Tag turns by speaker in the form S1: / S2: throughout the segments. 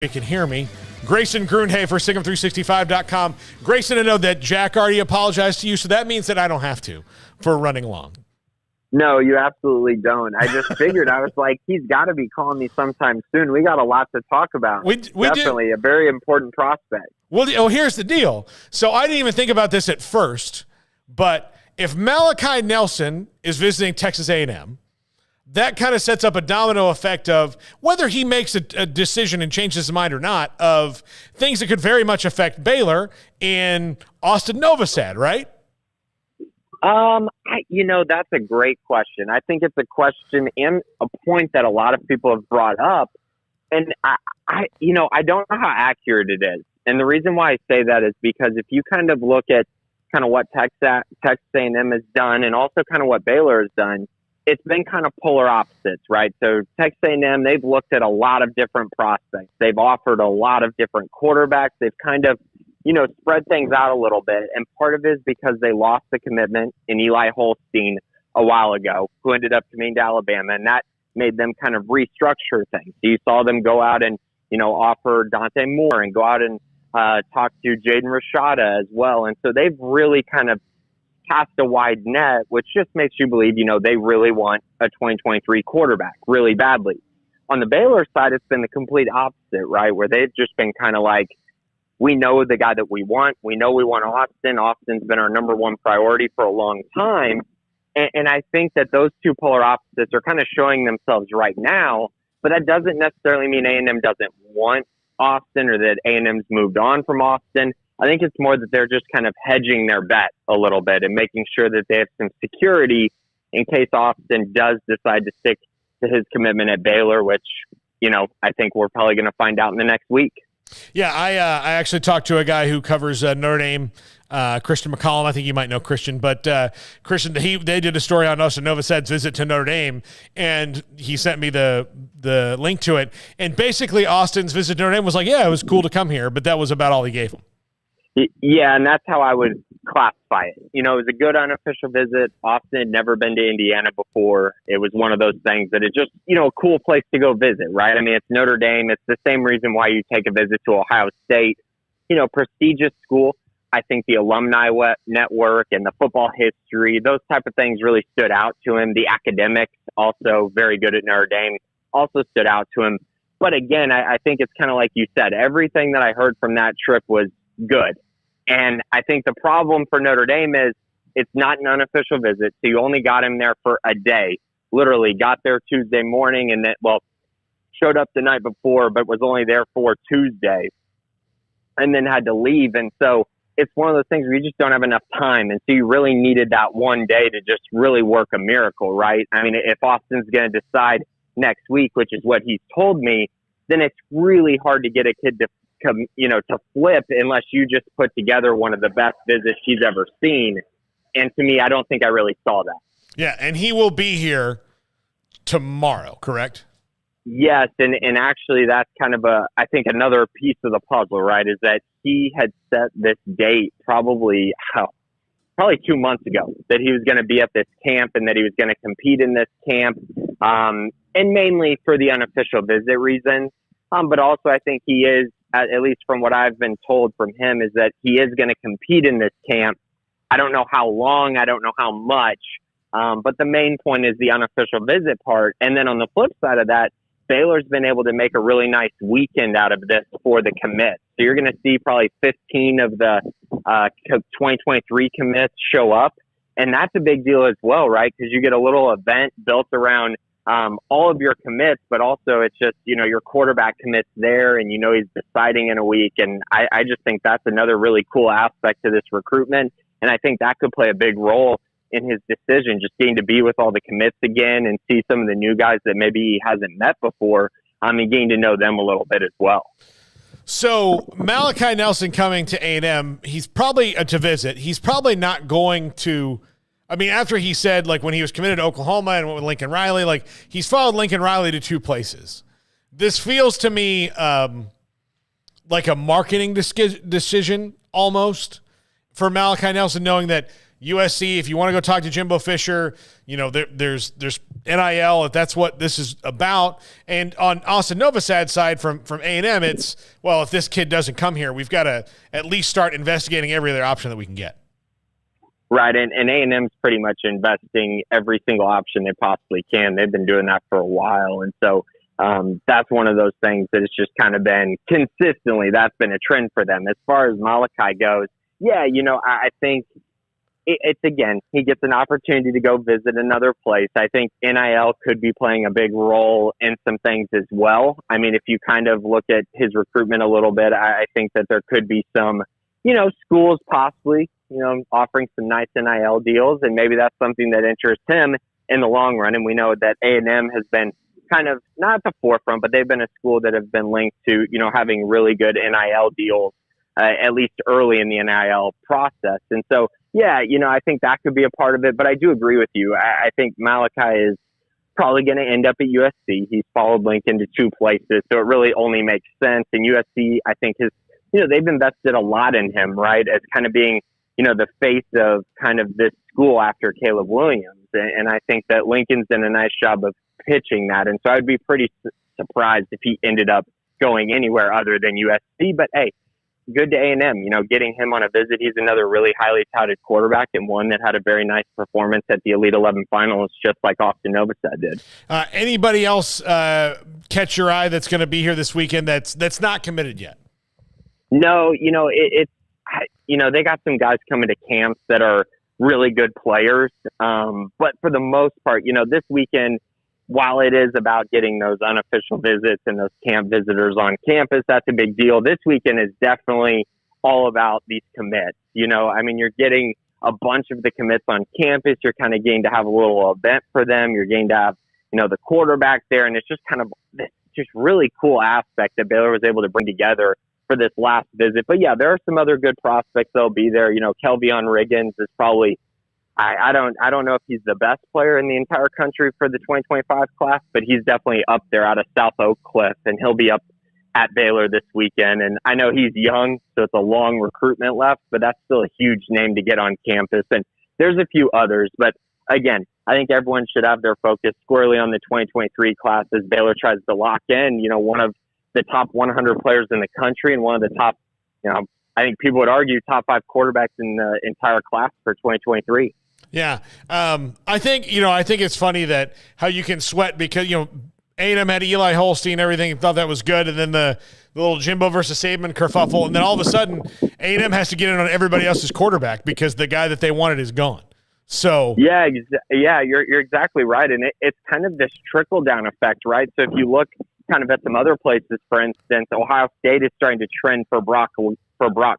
S1: You can hear me. Grayson Grundhoefer, Sic'Em365.com. Grayson, I know that Jack already apologized to you, so that means that I don't have to for running long.
S2: No, you absolutely don't. I just figured, I was like, he's got to be calling me sometime soon. We got a lot to talk about.
S1: We
S2: Definitely a very important prospect.
S1: Well, here's the deal. So I didn't even think about this at first, but if Malachi Nelson is visiting Texas A&M, that kind of sets up a domino effect of whether he makes a decision and changes his mind or not, of things that could very much affect Baylor in Austin Novosad, right?
S2: That's a great question. I think it's a question and a point that a lot of people have brought up. And I don't know how accurate it is. And the reason why I say that is because if you kind of look at kind of what Texas A&M has done and also kind of what Baylor has done, it's been kind of polar opposites, right? So Texas A&M, they've looked at a lot of different prospects. They've offered a lot of different quarterbacks. They've kind of, spread things out a little bit. And part of it is because they lost the commitment in Eli Holstein a while ago, who ended up coming to Alabama. And that made them kind of restructure things. So you saw them go out and, offer Dante Moore and go out and talk to Jaden Rashada as well. And so they've really kind of cast a wide net, which just makes you believe, they really want a 2023 quarterback really badly. On the Baylor side, it's been the complete opposite, right? Where they've just been kind of like, we know the guy that we want. We know we want Austin. Austin's been our number one priority for a long time. And I think that those two polar opposites are kind of showing themselves right now, but that doesn't necessarily mean A&M doesn't want Austin or that A&M's moved on from Austin. I think it's more that they're just kind of hedging their bet a little bit and making sure that they have some security in case Austin does decide to stick to his commitment at Baylor, which, I think we're probably going to find out in the next week.
S1: Yeah, I actually talked to a guy who covers Notre Dame, Christian McCollum. I think you might know Christian, but Christian, they did a story on Austin Novosad's visit to Notre Dame, and he sent me the link to it. And basically, Austin's visit to Notre Dame was like, yeah, it was cool to come here, but that was about all he gave him.
S2: Yeah, and that's how I would classify it. It was a good unofficial visit. Austin had never been to Indiana before. It was one of those things that it's just, a cool place to go visit, right? I mean, it's Notre Dame. It's the same reason why you take a visit to Ohio State. Prestigious school. I think the alumni network and the football history, those type of things really stood out to him. The academics, also very good at Notre Dame, also stood out to him. But again, I think it's kind of like you said, everything that I heard from that trip was good. And I think the problem for Notre Dame is it's not an unofficial visit. So you only got him there for a day, literally got there Tuesday morning and then, showed up the night before, but was only there for Tuesday and then had to leave. And so it's one of those things where you just don't have enough time. And so you really needed that one day to just really work a miracle, right? I mean, if Austin's going to decide next week, which is what he's told me, then it's really hard to get a kid to flip unless you just put together one of the best visits he's ever seen. And to me, I don't think I really saw that.
S1: Yeah, and he will be here tomorrow, correct?
S2: Yes, and actually that's kind of I think another piece of the puzzle, right, is that he had set this date probably 2 months ago that he was going to be at this camp and that he was going to compete in this camp, and mainly for the unofficial visit reasons. But also I think he is, at least from what I've been told from him, is that he is going to compete in this camp. I don't know how long, I don't know how much, but the main point is the unofficial visit part. And then on the flip side of that, Baylor's been able to make a really nice weekend out of this for the commits. So you're going to see probably 15 of the 2023 commits show up. And that's a big deal as well, right? Because you get a little event built around all of your commits, but also it's just, your quarterback commits there and he's deciding in a week. And I just think that's another really cool aspect to this recruitment. And I think that could play a big role in his decision, just getting to be with all the commits again and see some of the new guys that maybe he hasn't met before, and getting to know them a little bit as well.
S1: So Malachi Nelson coming to A&M, he's probably to visit. He's probably not going to, after he said, when he was committed to Oklahoma and went with Lincoln Riley, he's followed Lincoln Riley to two places. This feels to me like a marketing decision almost for Malachi Nelson, knowing that USC, if you want to go talk to Jimbo Fisher, there's NIL, if that's what this is about. And on Austin Novosad's side from A&M, it's, well, if this kid doesn't come here, we've got to at least start investigating every other option that we can get.
S2: Right, and A&M's pretty much investing every single option they possibly can. They've been doing that for a while, and so that's one of those things that it's just kind of been consistently, that's been a trend for them. As far as Malachi goes, yeah, I think it's again, he gets an opportunity to go visit another place. I think NIL could be playing a big role in some things as well. I mean, if you kind of look at his recruitment a little bit, I think that there could be some, schools possibly, offering some nice NIL deals, and maybe that's something that interests him in the long run. And we know that A&M has been kind of not at the forefront, but they've been a school that have been linked to, having really good NIL deals, at least early in the NIL process. And so, yeah, I think that could be a part of it, but I do agree with you. I think Malachi is probably going to end up at USC. He's followed Lincoln to two places, so it really only makes sense. And USC, I think, they've invested a lot in him, right, as kind of being, the face of kind of this school after Caleb Williams. And I think that Lincoln's done a nice job of pitching that. And so I'd be pretty surprised if he ended up going anywhere other than USC. But, hey, good to A&M, getting him on a visit. He's another really highly touted quarterback and one that had a very nice performance at the Elite 11 finals, just like Austin Novosad did.
S1: Anybody else catch your eye that's going to be here this weekend that's not committed yet?
S2: No, they got some guys coming to camps that are really good players. But for the most part, this weekend, while it is about getting those unofficial visits and those camp visitors on campus, that's a big deal. This weekend is definitely all about these commits. You're getting a bunch of the commits on campus. You're kind of getting to have a little event for them. You're getting to have, the quarterback there. And it's just kind of this just really cool aspect that Baylor was able to bring together for this last visit. But yeah, there are some other good prospects that'll be there. Kelvion Riggins is probably, I don't know if he's the best player in the entire country for the 2025 class, but he's definitely up there out of South Oak Cliff, and he'll be up at Baylor this weekend. And I know he's young, so it's a long recruitment left, but that's still a huge name to get on campus. And there's a few others, but again, I think everyone should have their focus squarely on the 2023 class as Baylor tries to lock in, one of the top 100 players in the country and one of the top, I think people would argue top 5 quarterbacks in the entire class for 2023.
S1: Yeah. I think it's funny that how you can sweat because, A&M had Eli Holstein, everything, thought that was good. And then the little Jimbo versus Saban kerfuffle. And then all of a sudden A&M has to get in on everybody else's quarterback because the guy that they wanted is gone. So
S2: yeah, you're exactly right. And it's kind of this trickle down effect, right? So if you look kind of at some other places, for instance, Ohio State is starting to trend for Brock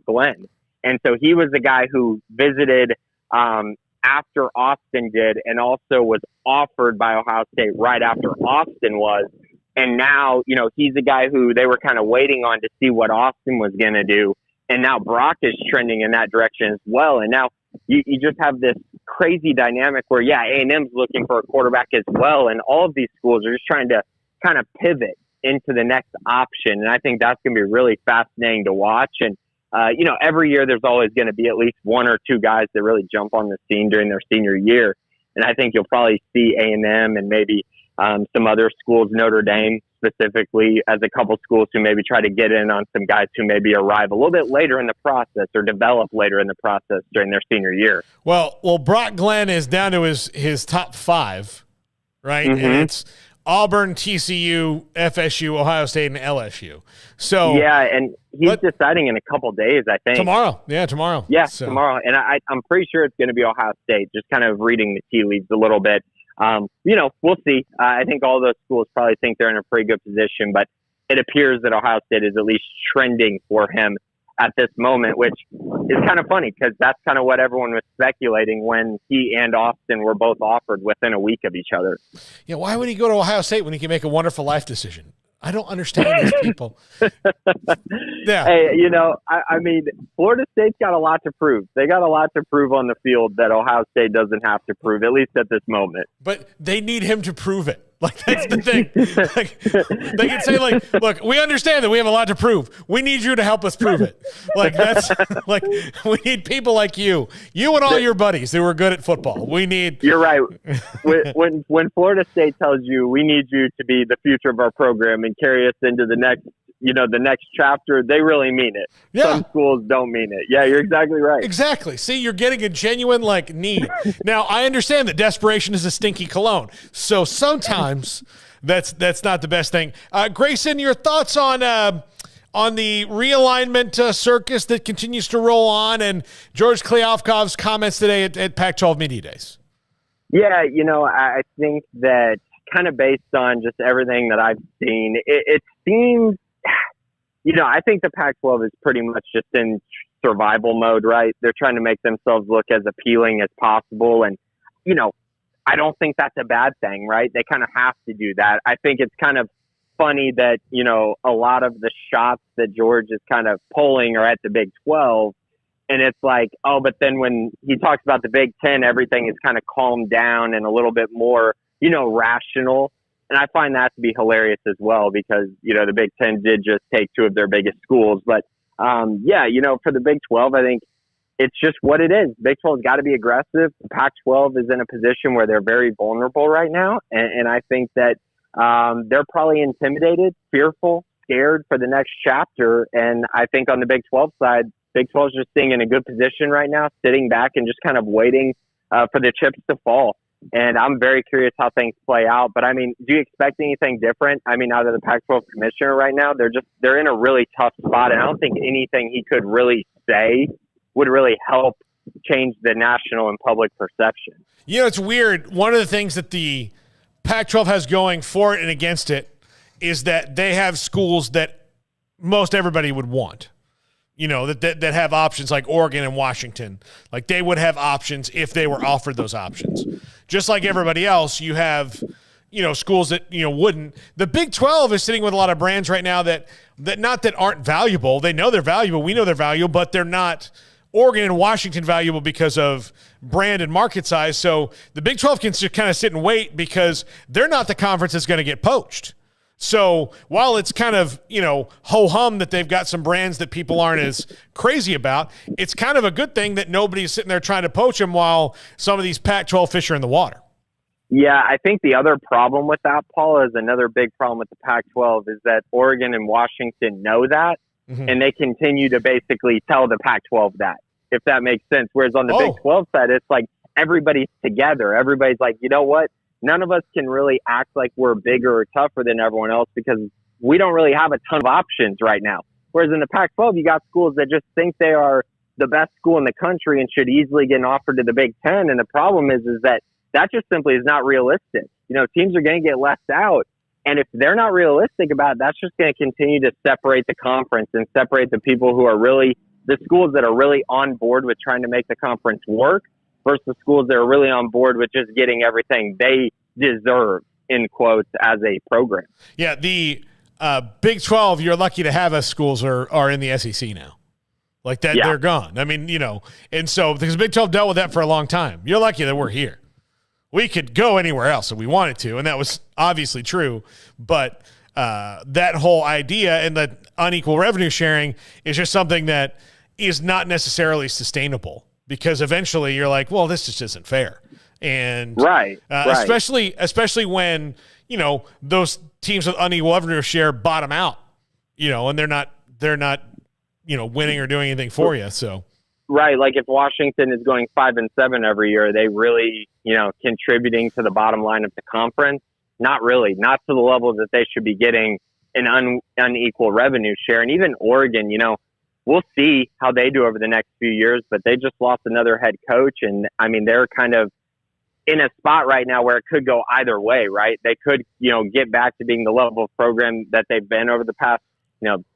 S2: Glenn. And so he was the guy who visited after Austin did and also was offered by Ohio State right after Austin was. And now, he's a guy who they were kind of waiting on to see what Austin was going to do. And now Brock is trending in that direction as well. And now you just have this crazy dynamic where, yeah, A&M's looking for a quarterback as well. And all of these schools are just trying to kind of pivot into the next option. And I think that's going to be really fascinating to watch. And, every year there's always going to be at least one or two guys that really jump on the scene during their senior year. And I think you'll probably see A&M and maybe some other schools, Notre Dame specifically, as a couple schools who maybe try to get in on some guys who maybe arrive a little bit later in the process or develop later in the process during their senior year.
S1: Well, Brock Glenn is down to his top 5, right?
S2: Mm-hmm.
S1: And it's Auburn, TCU, FSU, Ohio State, and LSU. So
S2: yeah, and he's deciding in a couple days, I think.
S1: Tomorrow. Yeah, tomorrow.
S2: Yeah, so. Tomorrow. And I'm pretty sure it's going to be Ohio State, just kind of reading the tea leaves a little bit. We'll see. I think all those schools probably think they're in a pretty good position, but it appears that Ohio State is at least trending for him at this moment, which is kind of funny because that's kind of what everyone was speculating when he and Austin were both offered within a week of each other.
S1: Yeah, why would he go to Ohio State when he can make a wonderful life decision? I don't understand these people. Yeah.
S2: Hey, I mean, Florida State's got a lot to prove. They got a lot to prove on the field that Ohio State doesn't have to prove, at least at this moment.
S1: But they need him to prove it. Like, that's the thing. Like, they can say, like, look, we understand that we have a lot to prove. We need you to help us prove it. Like, that's like, we need people like you and all your buddies who are good at football. We need.
S2: You're right. When Florida State tells you we need you to be the future of our program and carry us into the next chapter, they really mean it.
S1: Yeah.
S2: Some schools don't mean it. Yeah, you're exactly right.
S1: Exactly. See, you're getting a genuine need. Now, I understand that desperation is a stinky cologne. So sometimes that's not the best thing. Grayson, your thoughts on the realignment circus that continues to roll on, and George Kliavkov's comments today at Pac-12 Media Days?
S2: Yeah, I think that kind of based on just everything that I've seen, it seems, I think the Pac-12 is pretty much just in survival mode, right? They're trying to make themselves look as appealing as possible. And, I don't think that's a bad thing, right? They kind of have to do that. I think it's kind of funny that, a lot of the shots that George is kind of pulling are at the Big 12. And it's like, oh, but then when he talks about the Big 10, everything is kind of calmed down and a little bit more, rational. And I find that to be hilarious as well because, the Big 10 did just take two of their biggest schools. But, for the Big 12, I think it's just what it is. Big 12's got to be aggressive. The Pac-12 is in a position where they're very vulnerable right now. And I think that they're probably intimidated, fearful, scared for the next chapter. And I think on the Big 12 side, Big 12 is just sitting in a good position right now, sitting back and just kind of waiting for the chips to fall. And I'm very curious how things play out. But, do you expect anything different? Out of the Pac-12 commissioner right now, they're in a really tough spot. And I don't think anything he could really say would really help change the national and public perception.
S1: It's weird. One of the things that the Pac-12 has going for it and against it is that they have schools that most everybody would want. That have options like Oregon and Washington. Like, they would have options if they were offered those options. Just like everybody else, you have, schools that, wouldn't. The Big 12 is sitting with a lot of brands right now that aren't valuable. They know they're valuable. We know they're valuable, but they're not Oregon and Washington valuable because of brand and market size. So the Big 12 can just kind of sit and wait because they're not the conference that's going to get poached. So while it's kind of, ho-hum that they've got some brands that people aren't as crazy about, it's kind of a good thing that nobody's sitting there trying to poach them while some of these Pac-12 fish are in the water.
S2: Yeah, I think the other problem with that, Paul, is another big problem with the Pac-12 is that Oregon and Washington know that, and they continue to basically tell the Pac-12 that, if that makes sense. Whereas on the Big 12 side, it's like everybody's together. Everybody's like, you know what? None of us can really act like we're bigger or tougher than everyone else because we don't really have a ton of options right now. Whereas in the Pac-12, you got schools that just think they are the best school in the country and should easily get an offer to the Big 10. And the problem is that just simply is not realistic. Teams are going to get left out. And if they're not realistic about it, that's just going to continue to separate the conference and separate the people who are really the schools that are really on board with trying to make the conference work versus schools that are really on board with just getting everything they deserve, in quotes, as a program.
S1: Yeah, the Big 12, you're lucky to have us schools are in the SEC now. Like that, They're gone. And so because Big 12 dealt with that for a long time. You're lucky that we're here. We could go anywhere else if we wanted to, and that was obviously true. But that whole idea and the unequal revenue sharing is just something that is not necessarily sustainable because eventually you're like, well, this just isn't fair. And
S2: right.
S1: especially when, those teams with unequal revenue share bottom out, and they're not, winning or doing anything for you. So.
S2: Right. Like if Washington is going 5-7 every year, are they really, contributing to the bottom line of the conference? Not really, not to the level that they should be getting an unequal revenue share. And even Oregon, we'll see how they do over the next few years, but they just lost another head coach. And they're kind of in a spot right now where it could go either way, right? They could, get back to being the level of program that they've been over the past,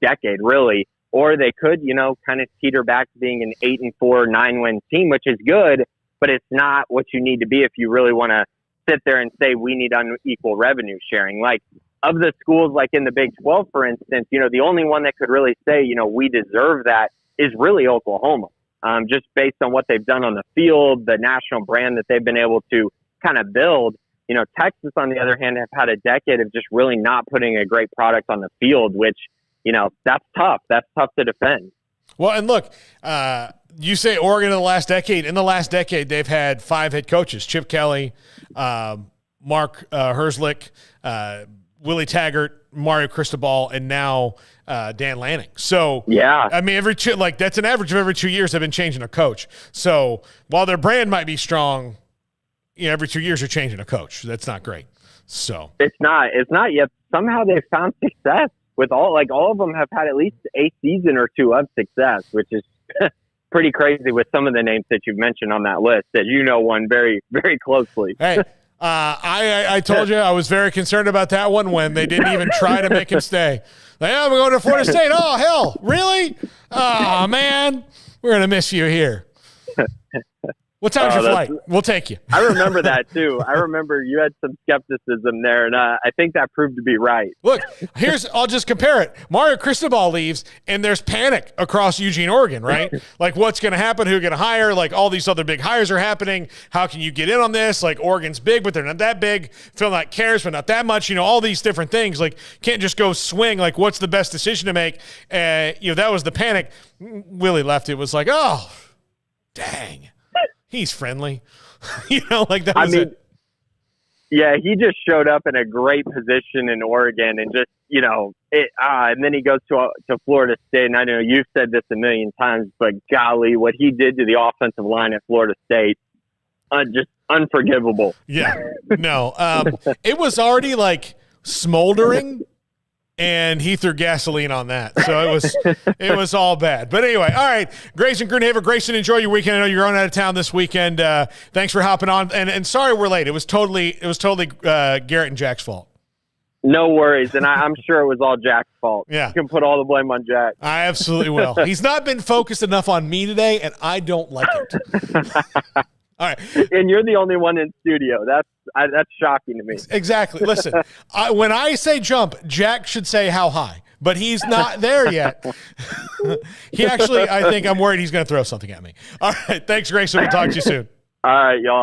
S2: decade, really. Or they could, kind of teeter back to being an 8-4, 9-win team, which is good, but it's not what you need to be if you really want to sit there and say we need unequal revenue sharing. Like of the schools, like in the Big 12, for instance, the only one that could really say, we deserve that is really Oklahoma. Just based on what they've done on the field, the national brand that they've been able to kind of build. Texas, on the other hand, have had a decade of just really not putting a great product on the field, which, that's tough. That's tough to defend.
S1: Well, and look, you say Oregon in the last decade. In the last decade, they've had 5 head coaches: Chip Kelly, Mark Herzlich, Willie Taggart, Mario Cristobal, and now Dan Lanning. So,
S2: yeah,
S1: I mean, that's an average of every 2 years they've been changing a coach. So while their brand might be strong, every 2 years you're changing a coach. That's not great. So
S2: it's not yet. Somehow they've found success with all of them have had at least a season or 2 of success, which is pretty crazy with some of the names that you've mentioned on that list that one very, very closely.
S1: Hey, I told you I was very concerned about that one when they didn't even try to make him stay. Like, we're going to Florida State. Oh, hell, really? Oh, man, we're going to miss you here. What time's your flight? We'll take you.
S2: I remember that, too. I remember you had some skepticism there, and I think that proved to be right.
S1: Look, I'll just compare it. Mario Cristobal leaves, and there's panic across Eugene, Oregon, right? Like, what's going to happen? Who are going to hire? Like, all these other big hires are happening. How can you get in on this? Like, Oregon's big, but they're not that big. Phil not cares, but not that much. All these different things. Like, can't just go swing. Like, what's the best decision to make? That was the panic. Willie left. It was like, oh, dang. He's friendly. That was it.
S2: Yeah, he just showed up in a great position in Oregon and just, and then he goes to Florida State. And I know you've said this a million times, but golly, what he did to the offensive line at Florida State, just unforgivable.
S1: Yeah, no, it was already like smoldering. And he threw gasoline on that. So it was all bad. But anyway, all right. Grayson Grundhoefer. Grayson, enjoy your weekend. I know you're going out of town this weekend. Thanks for hopping on. And sorry we're late. It was totally Garrett and Jack's fault.
S2: No worries. And I'm sure it was all Jack's fault.
S1: Yeah.
S2: You can put all the blame on Jack.
S1: I absolutely will. He's not been focused enough on me today, and I don't like it. All right.
S2: And you're the only one in studio. That's shocking to me.
S1: Exactly. Listen, when I say jump, Jack should say how high, but he's not there yet. I think I'm worried he's going to throw something at me. All right. Thanks, Grayson. We'll talk to you soon.
S2: All right, y'all.